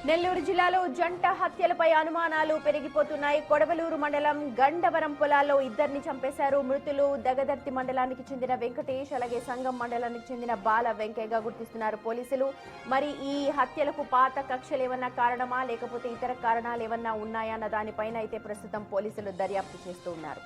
నెల్లూరు జిల్లాలో జంట హత్యలపై అనుమానాలు పెరిగిపోతున్నాయి. కొడవలూరు మండలం గండవరం పొలాల్లో ఇద్దరిని చంపేశారు. మృతులు దగదర్తి మండలానికి చెందిన వెంకటేష్, అలాగే సంగం మండలానికి చెందిన బాల వెంకయ్యగా గుర్తిస్తున్నారు పోలీసులు. మరి ఈ హత్యలకు పాత కక్షలు ఏమన్నా కారణమా, లేకపోతే ఇతర కారణాలు ఏమన్నా ఉన్నాయా అన్న దానిపైన అయితే ప్రస్తుతం పోలీసులు దర్యాప్తు చేస్తూ ఉన్నారు.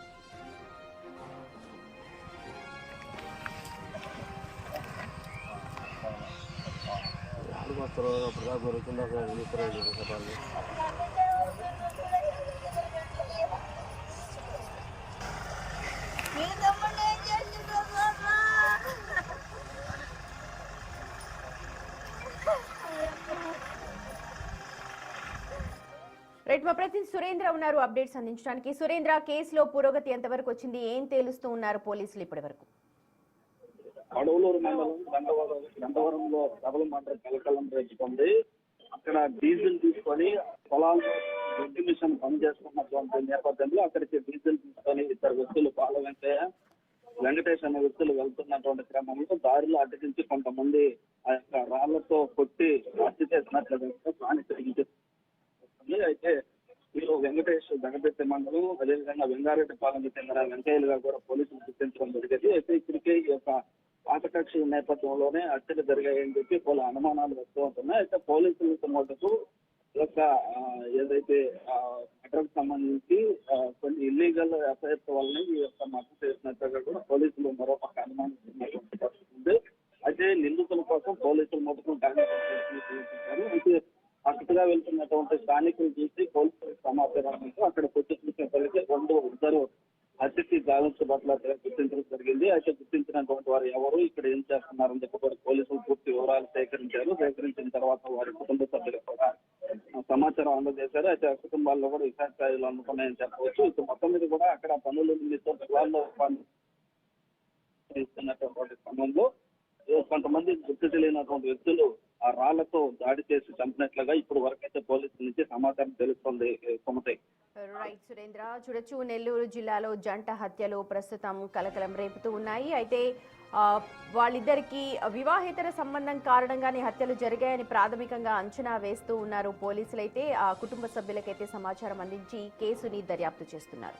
రైట్, మా ప్రతినిధి సురేంద్ర ఉన్నారు అప్డేట్స్ అందించడానికి. సురేంద్ర, కేసులో పురోగతి ఎంతవరకు వచ్చింది, ఏం తేలుస్తూ ఉన్నారు పోలీసులు ఇప్పటి వరకు? కొడవలూరు మండలం గండవరంలో డబుల్ మర్డర్ కలకలం రేపుతుంది. అక్కడ డీజిల్ తీసుకొని పొలాల్లో రెడ్డి మిషన్ పనిచేస్తున్నటువంటి నేపథ్యంలో అక్కడికి డీజిల్ తీసుకొని ఇద్దరు వ్యక్తులు బాల వెంకయ్య, వెంకటేష్ అనే వ్యక్తులు వెళ్తున్నటువంటి క్రమంలో దారిలో అడ్డగించి కొంతమంది ఆ యొక్క రాళ్లతో కొట్టి హత్య చేసినట్లుగా స్థానికులు. అయితే వీరు వెంకటేష్ దగదెత్తి మండలం, అదేవిధంగా వెంగారెడ్డిపాలెంకి చెందిన వెంకయ్యలుగా కూడా పోలీసులు గుర్తించడం జరిగింది. అయితే ఇప్పటికే ఈ యొక్క పాత కక్షల నేపథ్యంలోనే హత్యలు జరిగాయని చెప్పి పలు అనుమానాలు వస్తూ ఉంటున్నాయి. అయితే పోలీసులకు మటుకు యొక్క ఏదైతే మర్డర్కి సంబంధించి కొన్ని ఇల్లీగల్ ఎఫ్ఐఆర్స్ వల్ల ఈ యొక్క మద్దతు చేసినట్టుగా కూడా పోలీసులు మరోపక్క అనుమానిస్తున్నటువంటి పరిస్థితి ఉంది. అయితే నిందితుల కోసం పోలీసులు మటుకు అయితే అక్కడగా వెళ్తున్నటువంటి స్థానికులు చూసి పోలీసులకు సమాచారం అక్కడ కొట్టి చూసినప్పటికీ ఇద్దరు హత్యకి గావించబట్ల గుర్తించడం జరిగింది. అయితే గుర్తించినటువంటి వారు ఎవరు, ఇక్కడ ఏం చేస్తున్నారని చెప్పి కూడా పోలీసులు పూర్తి వివరాలు సేకరించిన తర్వాత వారి కుటుంబ సభ్యులకు కూడా సమాచారం అందజేశారు. అయితే ఆ కుటుంబాల్లో కూడా విశాఖ స్థాయిలో అందుకున్నాయని చెప్పవచ్చు. ఇక మొత్తం మీద కూడా అక్కడ పనుల నిమిత్తం పొలాల్లో ఇస్తున్నటువంటి క్రమంలో కొంతమంది గుర్తు తెలియనటువంటి వ్యక్తులు ఆ రాళ్లతో దాడి చేసి చంపినట్లుగా ఇప్పుడు వరకైతే పోలీసుల నుంచి సమాచారం తెలుస్తుంది. రైట్ సురేంద్ర, చూడొచ్చు నెల్లూరు జిల్లాలో జంట హత్యలు ప్రస్తుతం కలకలం రేపుతూ ఉన్నాయి. అయితే వాళ్ళిద్దరికి వివాహేతర సంబంధం కారణంగానే హత్యలు జరిగాయని ప్రాథమికంగా అంచనా వేస్తూ ఉన్నారు పోలీసులైతే. ఆ కుటుంబ సభ్యులకైతే సమాచారం అందించి కేసుని దర్యాప్తు చేస్తున్నారు.